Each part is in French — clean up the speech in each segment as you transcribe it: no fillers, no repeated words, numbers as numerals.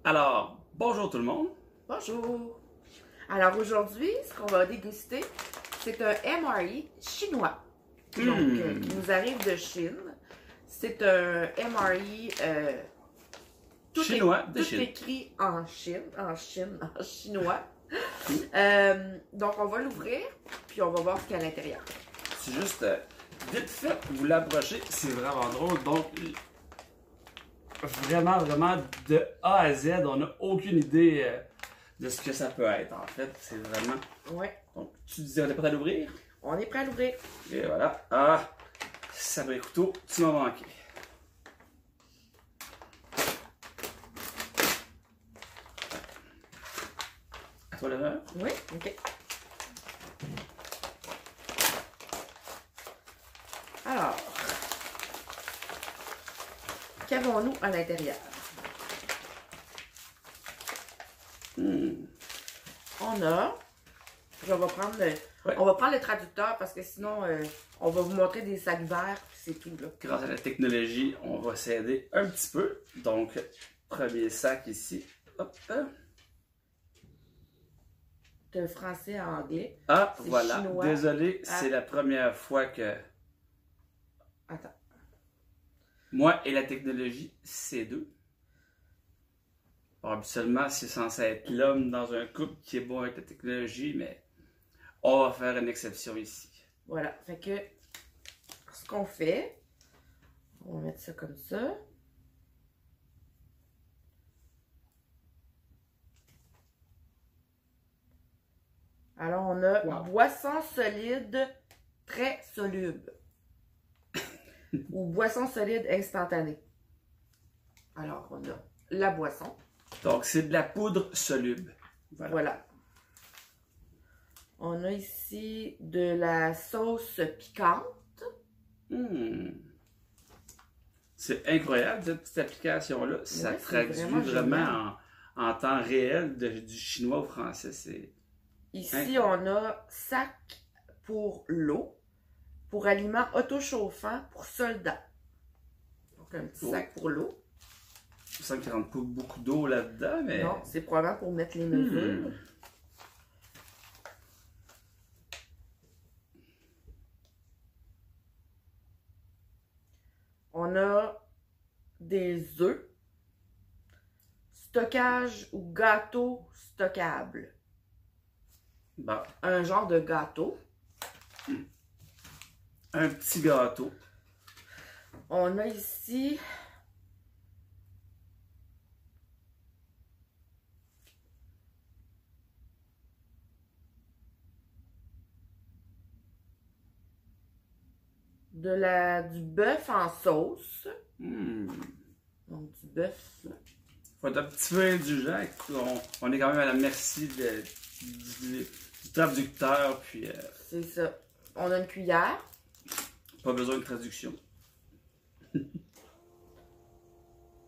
Alors, bonjour tout le monde. Bonjour! Alors aujourd'hui, ce qu'on va déguster, c'est un MRE chinois. Donc, qui nous arrive de Chine. C'est un MRE Chinois de tout Chine. écrit en chinois. Donc on va l'ouvrir, puis on va voir ce qu'il y a à l'intérieur. C'est juste vite fait, vous l'approchez, c'est vraiment drôle. Donc, vraiment de A à Z, on n'a aucune idée de ce que ça peut être en fait. C'est vraiment. Ouais. Donc, tu disais, on est prêt à l'ouvrir? On est prêt à l'ouvrir. Et voilà. Ah, sabre couteau, tu m'as manqué. À toi l'honneur. Oui, ok. Alors, qu'avons-nous à l'intérieur? On a, on va prendre le traducteur parce que sinon, on va vous montrer des sacs verts, puis c'est tout, là. Grâce à la technologie, on va s'aider un petit peu. Donc, premier sac ici. Hop. De français à anglais. Ah, C'est voilà. chinois. Désolé, c'est la première fois que Attends. moi et la technologie, c'est deux. Bon, habituellement, c'est censé être l'homme dans un couple qui est bon avec la technologie, mais on va faire une exception ici. Voilà. Fait que, ce qu'on fait, on va mettre ça comme ça. Alors, on a boisson solide très soluble. Ou boisson solide instantanée. Alors, on a la boisson. Donc, c'est de la poudre soluble. Voilà. On a ici de la sauce piquante. C'est incroyable, cette petite application-là. Ça traduit vraiment en temps réel du chinois au français. Ici, on a sac pour l'eau, pour aliments autochauffants pour soldats. Donc, un petit sac pour l'eau. Je sens qu'il ne rentre pas beaucoup d'eau là-dedans, mais... Non, c'est probablement pour mettre les mesures. On a des œufs. Stockage ou gâteau stockable. Bon. Un genre de gâteau. Un petit gâteau. On a ici du bœuf en sauce. Donc du bœuf. Faut être un petit peu indulgent. On est quand même à la merci du traducteur. Puis, c'est ça. On a une cuillère. Pas besoin de traduction.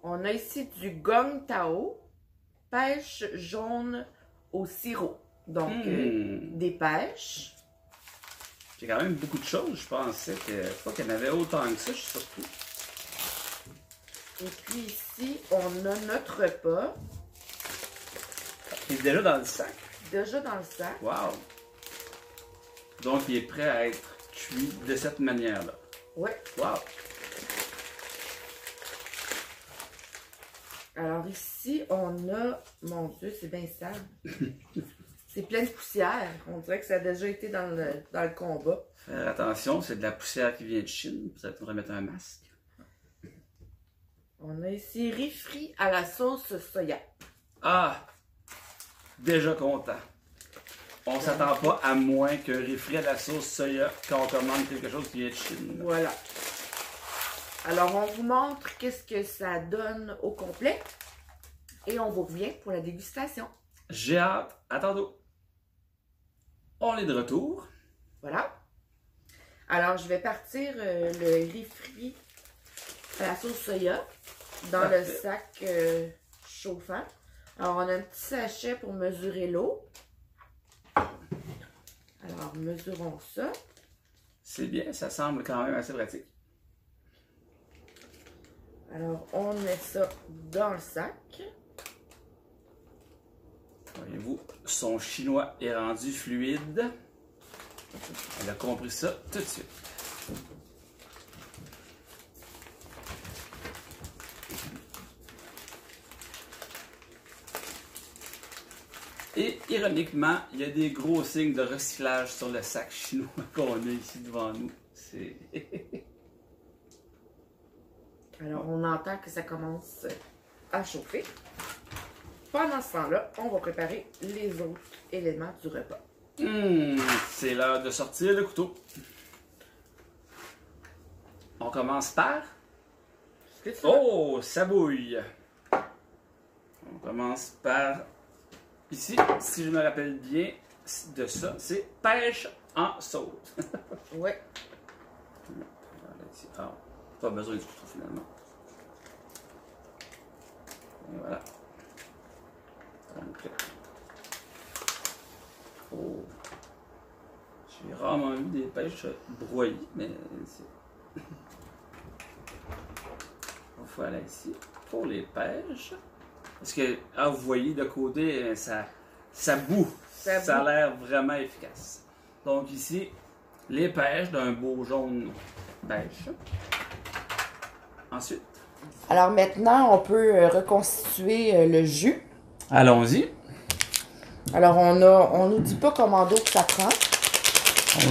On a ici du gong tao, pêche jaune au sirop. Donc, des pêches. J'ai quand même beaucoup de choses. Je pensais pas qu'il y en avait autant que ça, je suis surpris. Et puis ici, on a notre repas. Il est déjà dans le sac. Déjà dans le sac. Wow! Donc, il est prêt à être cuit de cette manière-là. Ouais. Wow! Alors ici, on a... Mon Dieu, c'est bien sale. C'est plein de poussière. On dirait que ça a déjà été dans le combat. Faire attention, c'est de la poussière qui vient de Chine. Peut-être qu'on devrait mettre un masque. On a ici riz frit à la sauce soya. Ah! Déjà content. On s'attend pas à moins qu'un riz frit à la sauce soya quand on commande quelque chose qui vient de Chine. Voilà. Alors, on vous montre qu'est-ce que ça donne au complet. Et on vous revient pour la dégustation. J'ai hâte. Attendez. On est de retour. Voilà. Alors, je vais partir le riz frit à la sauce soya dans le sac chauffant. Alors, on a un petit sachet pour mesurer l'eau. Alors, mesurons ça. C'est bien, ça semble quand même assez pratique. Alors, on met ça dans le sac. Voyez-vous, son chinois est rendu fluide. Elle a compris ça tout de suite. Et ironiquement, il y a des gros signes de recyclage sur le sac chinois qu'on a ici devant nous. C'est... Alors, on entend que ça commence à chauffer. Pendant ce temps-là, on va préparer les autres éléments du repas. C'est l'heure de sortir le couteau. On commence par... Oh, ça bouille! On commence par... Ici, si je me rappelle bien de ça, c'est pêche en sauce. Ouais. Ah, pas besoin du couteau finalement. Et voilà. Donc, oh. J'ai rarement vu des pêches broyées, mais c'est... On va aller ici pour les pêches. Parce que, vous voyez de côté, ça boue. Ça a l'air vraiment efficace. Donc ici, les pêches d'un beau jaune pêche. Ensuite. Alors maintenant, on peut reconstituer le jus. Allons-y. Alors on nous dit pas comment d'eau que ça prend.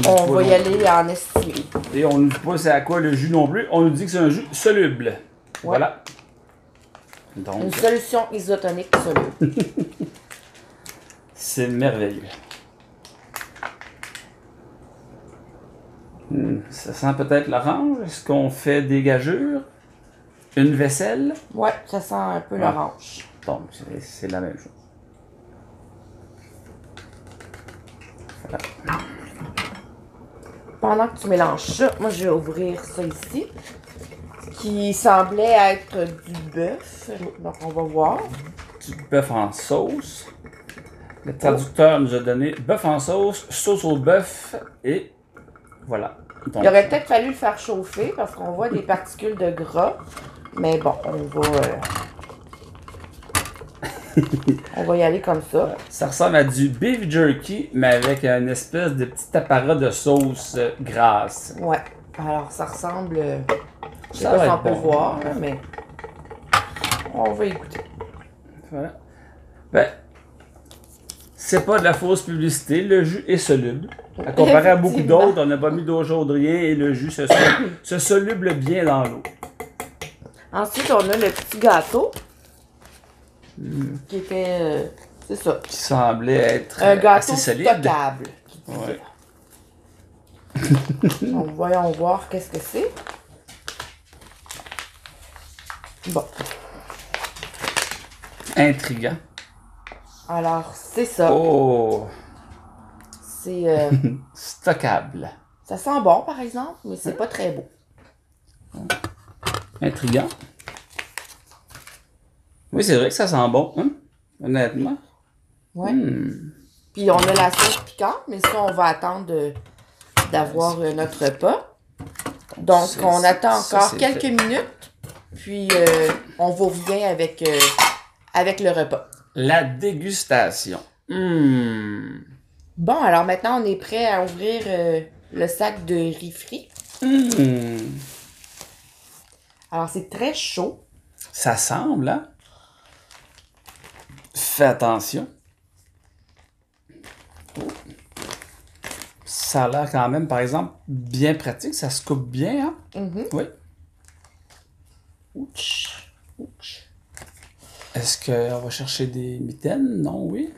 On va y aller en estimé. Et on nous dit pas c'est à quoi le jus non plus. On nous dit que c'est un jus soluble. Ouais. Voilà. Donc, une solution isotonique soluble. C'est merveilleux. Ça sent peut-être l'orange. Est-ce qu'on fait des gageures? Une vaisselle? Ouais, ça sent un peu l'orange. Donc, c'est la même chose. Voilà. Pendant que tu mélanges ça, moi je vais ouvrir ça ici. Qui semblait être du bœuf. Donc on va voir. Du bœuf en sauce. Le traducteur nous a donné bœuf en sauce, sauce au bœuf et voilà. Donc, il aurait peut-être fallu le faire chauffer parce qu'on voit des particules de gras. Mais bon, on va y aller comme ça. Ça ressemble à du beef jerky, mais avec une espèce de petit apparat de sauce grasse. Ouais. Alors ça ressemble... Je sais pas si on peut le voir, là, mais on va y goûter. Voilà. Ben, c'est pas de la fausse publicité, le jus est soluble. À comparer à beaucoup d'autres, on n'a pas mis d'eau chaude, rien, et le jus se soluble bien dans l'eau. Ensuite, on a le petit gâteau. Qui était... c'est ça. Qui semblait être un gâteau assez solide. stockable. Ouais. Donc, voyons voir qu'est-ce que c'est. Bon. Intriguant. Alors, c'est ça. Oh! C'est... stockable. Ça sent bon, par exemple, mais c'est pas très beau. Intriguant. Oui, c'est vrai que ça sent bon, hein? Honnêtement. Ouais. Puis on a la sauce piquante, mais ça, on va attendre d'avoir notre repas. Donc, on attend encore quelques minutes. Puis, on vous revient avec le repas. La dégustation. Bon, alors maintenant, on est prêt à ouvrir le sac de riz frit. Alors, c'est très chaud. Ça semble, hein? Fais attention. Ça a l'air quand même, par exemple, bien pratique. Ça se coupe bien, hein? Oui. Ouch. Ouch. Est-ce qu'on va chercher des mitaines? Non, oui.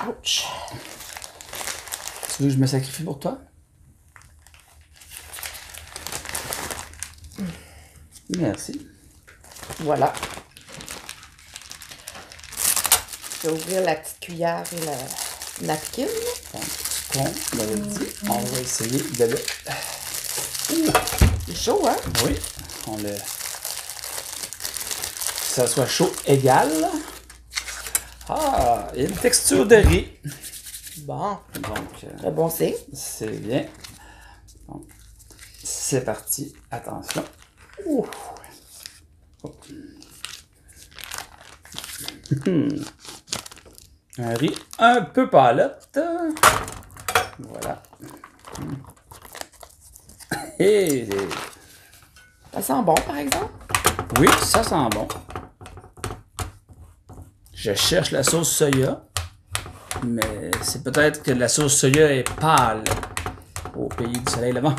Ouch. Tu veux que je me sacrifie pour toi? Merci. Voilà. Je vais ouvrir la petite cuillère et la napkin. Donc, ce qu'on avait dit, on va essayer de le... C'est chaud, hein? Oui, on le... Que ça soit chaud égal. Ah, il y a une texture de riz. Bon. Donc, Très bon signe. c'est bien. Donc, C'est parti. Attention. Ouh. Oh. Un riz un peu pâlotte. Voilà. Et... Ça sent bon, par exemple? Oui, ça sent bon. Je cherche la sauce soya, mais c'est peut-être que la sauce soya est pâle au pays du soleil levant.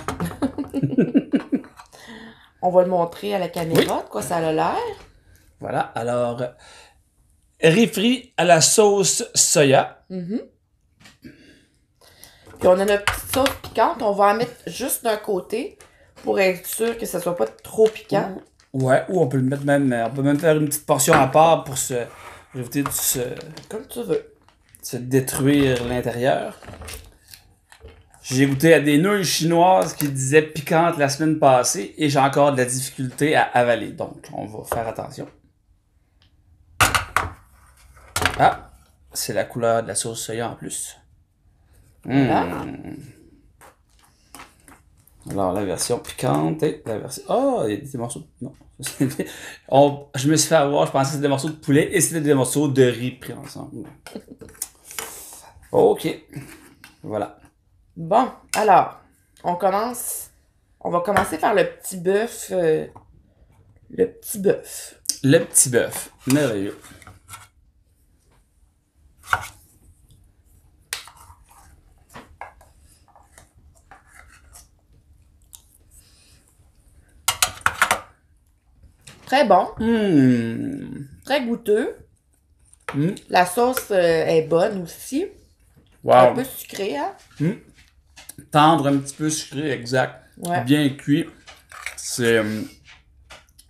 On va le montrer à la caméra, Oui. de quoi ça a l'air. Voilà, alors, riz frit à la sauce soya. Puis on a notre petite sauce piquante. On va en mettre juste d'un côté pour être sûr que ça soit pas trop piquant. Ouais, ou on peut le mettre même, on peut même faire une petite portion à part pour éviter de Comme tu veux. se détruire l'intérieur. J'ai goûté à des nouilles chinoises qui disaient piquantes la semaine passée et j'ai encore de la difficulté à avaler. Donc, on va faire attention. Ah, c'est la couleur de la sauce soya en plus. Voilà. Alors, la version piquante et la version... Oh, il y a des morceaux... Non. Je me suis fait avoir, je pensais que c'était des morceaux de poulet et c'était des morceaux de riz pris ensemble. Ok. Voilà. Bon, alors, on commence. On va commencer par le petit bœuf. Le petit bœuf. Le petit bœuf. Merveilleux. Très bon. Mmh. Très goûteux. Mmh. La sauce est bonne aussi. Wow. Un peu sucrée, hein? Tendre, un petit peu sucré, exact. Ouais. Bien cuit. C'est...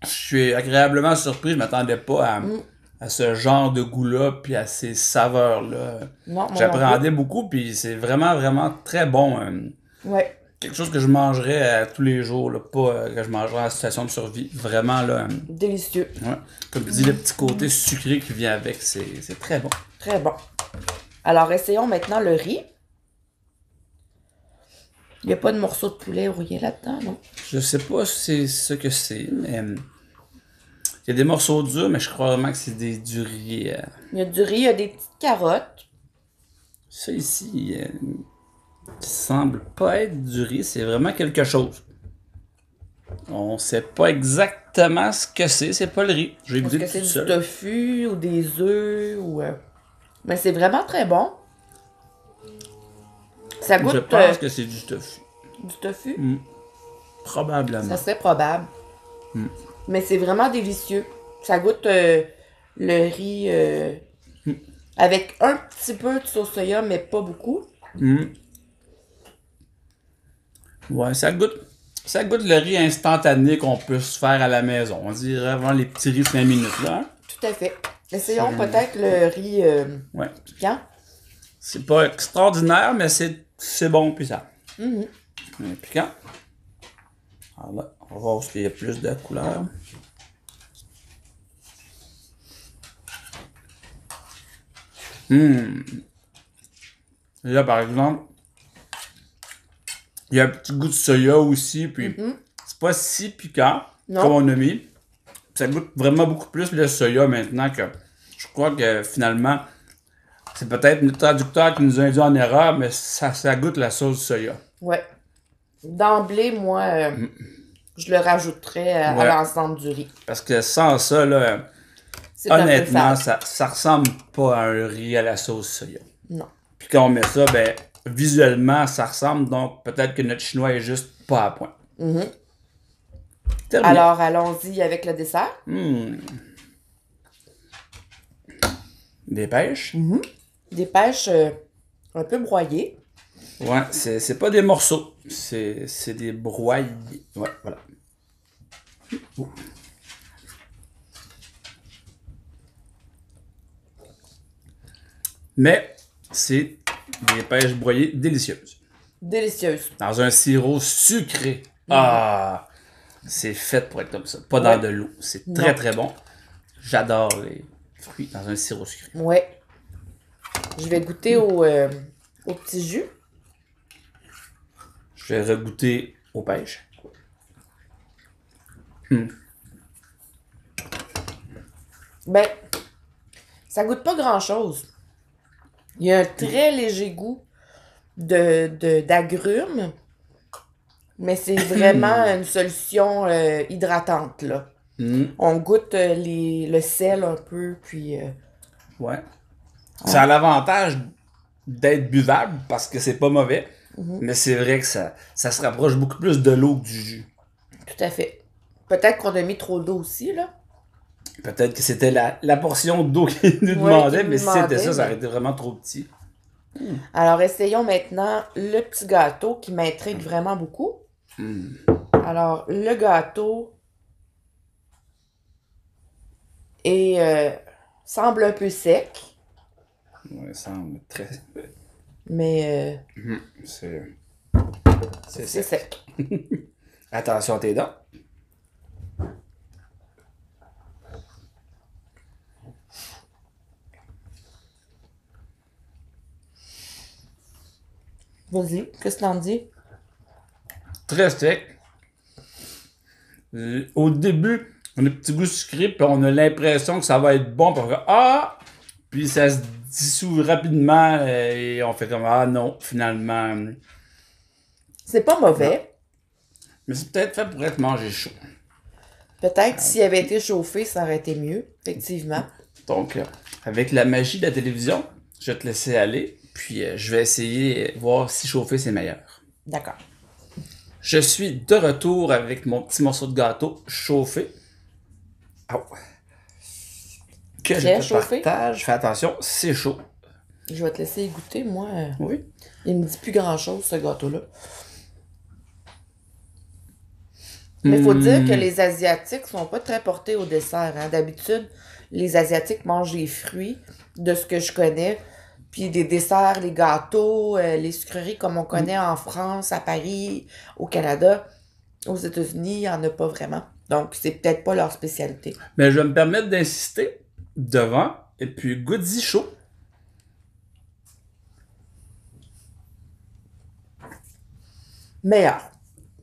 je suis agréablement surpris. Je m'attendais pas à ce genre de goût-là puis à ces saveurs-là. Non, moi J'appréhendais beaucoup puis c'est vraiment, vraiment très bon. Ouais. Quelque chose que je mangerais tous les jours, là, pas que je mangerais en situation de survie. Vraiment, là... Délicieux. ouais. Comme tu dis, le petit côté sucré qui vient avec, c'est très bon. Très bon. Alors, essayons maintenant le riz. Il n'y a pas de morceau de poulet ou rien là-dedans, non? Je sais pas si c'est ce que c'est, mais... il y a des morceaux durs, mais je crois vraiment que c'est du riz. Il y a du riz, il y a des petites carottes. Ça ici, semble pas être du riz, c'est vraiment quelque chose. On sait pas exactement ce que c'est pas le riz. J'ai Est-ce goûté que tout c'est du seul. tofu ou des œufs ou... Mais c'est vraiment très bon. Ça goûte Je pense que c'est du tofu. du tofu. Probablement. Ça serait probable. Mais c'est vraiment délicieux. Ça goûte le riz avec un petit peu de sauce soya, mais pas beaucoup. Ouais, ça goûte le riz instantané qu'on peut se faire à la maison. On dirait vraiment les petits riz 5 minutes, là. Hein? Tout à fait. Essayons peut-être le riz Ouais. piquant. C'est pas extraordinaire, mais c'est bon, puis ça. Piquant. Alors là, on va voir s'il y a plus de couleur. Là, par exemple, il y a un petit goût de soya aussi, puis c'est pas si piquant comme on a mis. Ça goûte vraiment beaucoup plus le soya maintenant que je crois que finalement, c'est peut-être notre traducteur qui nous a induit en erreur, mais ça goûte la sauce soya. Ouais. D'emblée, moi, je le rajouterais à l'ensemble du riz. Parce que sans ça, là, honnêtement, ça ressemble pas à un riz à la sauce soya. Non. Puis quand on met ça, ben, visuellement, ça ressemble, donc peut-être que notre chinois est juste pas à point. Terminé. Alors, allons-y avec le dessert. Des pêches. Des pêches un peu broyées. Ouais, c'est pas des morceaux, c'est des broyés. Ouais, voilà. Mais c'est des pêches broyées délicieuses. Délicieuses. Dans un sirop sucré. Ah! C'est fait pour être comme ça. Pas dans de l'eau. C'est très très bon. J'adore les fruits dans un sirop sucré. Ouais. Je vais goûter au petit jus. Je vais regoûter aux pêches. Ben, ça goûte pas grand-chose. Il y a un très léger goût d'agrumes, mais c'est vraiment une solution hydratante, là. On goûte le sel un peu, puis... Ouais. Ça a l'avantage d'être buvable parce que c'est pas mauvais, mais c'est vrai que ça se rapproche beaucoup plus de l'eau que du jus. Tout à fait. Peut-être qu'on a mis trop d'eau aussi, là. Peut-être que c'était la portion d'eau qu'il nous demandait, mais si c'était ça, ça aurait été vraiment trop petit. Alors, essayons maintenant le petit gâteau qui m'intrigue vraiment beaucoup. Alors, le gâteau semble un peu sec. Ouais, ça semble très... Mais c'est sec. Attention à tes dents. Vas-y, qu'est-ce que t'en dis? Très sec. Au début, on a un petit goût sucré, puis on a l'impression que ça va être bon, puis on fait ah! Puis ça se dissout rapidement, et on fait comme ah non, finalement. C'est pas mauvais. Mais c'est peut-être fait pour être mangé chaud. Peut-être s'il avait été chauffé, ça aurait été mieux, effectivement. Donc, avec la magie de la télévision, je vais te laisser aller, puis je vais essayer de voir si chauffer c'est meilleur. D'accord. Je suis de retour avec mon petit morceau de gâteau chauffé. Oh. Que Très je te chauffé? partage. Fais attention, c'est chaud. Je vais te laisser goûter, moi. Oui. Il me dit plus grand-chose, ce gâteau-là. Mais il faut dire que les Asiatiques sont pas très portés au dessert. Hein. D'habitude, les Asiatiques mangent les fruits, de ce que je connais. Puis des desserts, les gâteaux, les sucreries comme on connaît en France, à Paris, au Canada. Aux États-Unis, il n'y en a pas vraiment. Donc, c'est peut-être pas leur spécialité. Mais je vais me permettre d'insister devant, et puis goûte-y chaud. Meilleur.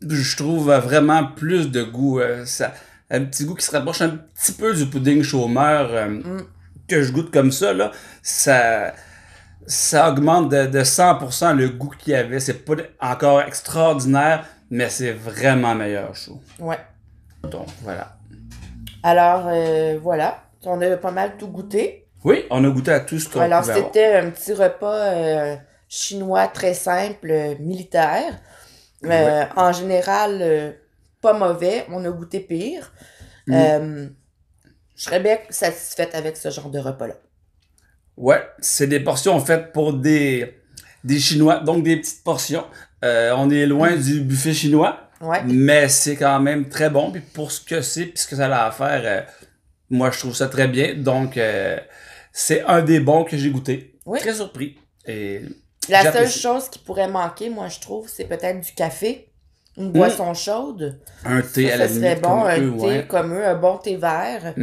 Je trouve vraiment plus de goût. Un petit goût qui se rapproche un petit peu du pudding chômeur que je goûte comme ça. Là, ça augmente de 100% le goût qu'il y avait. C'est pas encore extraordinaire, mais c'est vraiment meilleur chaud. Ouais. Donc, voilà. Alors, voilà. On a pas mal tout goûté. Oui, on a goûté à tout ce qu'on pouvait avoir. Alors, c'était un petit repas chinois très simple, militaire. Ouais. En général, pas mauvais. On a goûté pire. Je serais bien satisfaite avec ce genre de repas-là. Ouais, c'est des portions faites pour des Chinois, donc des petites portions. On est loin du buffet chinois, mais c'est quand même très bon. Puis pour ce que c'est, puis ce que ça a à faire, moi je trouve ça très bien. Donc, c'est un des bons que j'ai goûté. Oui. Très surpris. Et la seule chose qui pourrait manquer, moi je trouve, c'est peut-être du café, une boisson chaude. Un thé à la limite. Ça serait bon, un thé comme eux, un bon thé vert.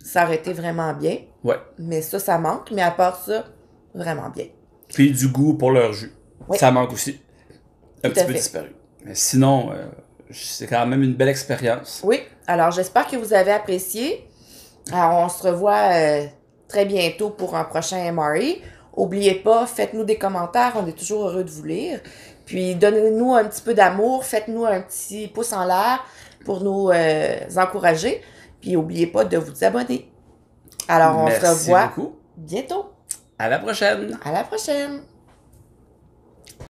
Ça aurait été vraiment bien. Ouais. Mais ça manque. Mais à part ça, vraiment bien. Puis du goût pour leur jus. Oui. Ça manque aussi. Un petit peu disparu. Mais sinon, c'est quand même une belle expérience. Oui. Alors, j'espère que vous avez apprécié. Alors, on se revoit très bientôt pour un prochain MRE. N'oubliez pas, faites-nous des commentaires. On est toujours heureux de vous lire. Puis, donnez-nous un petit peu d'amour. Faites-nous un petit pouce en l'air pour nous encourager. Puis, n'oubliez pas de vous abonner. Alors, on se revoit bientôt. À la prochaine. À la prochaine.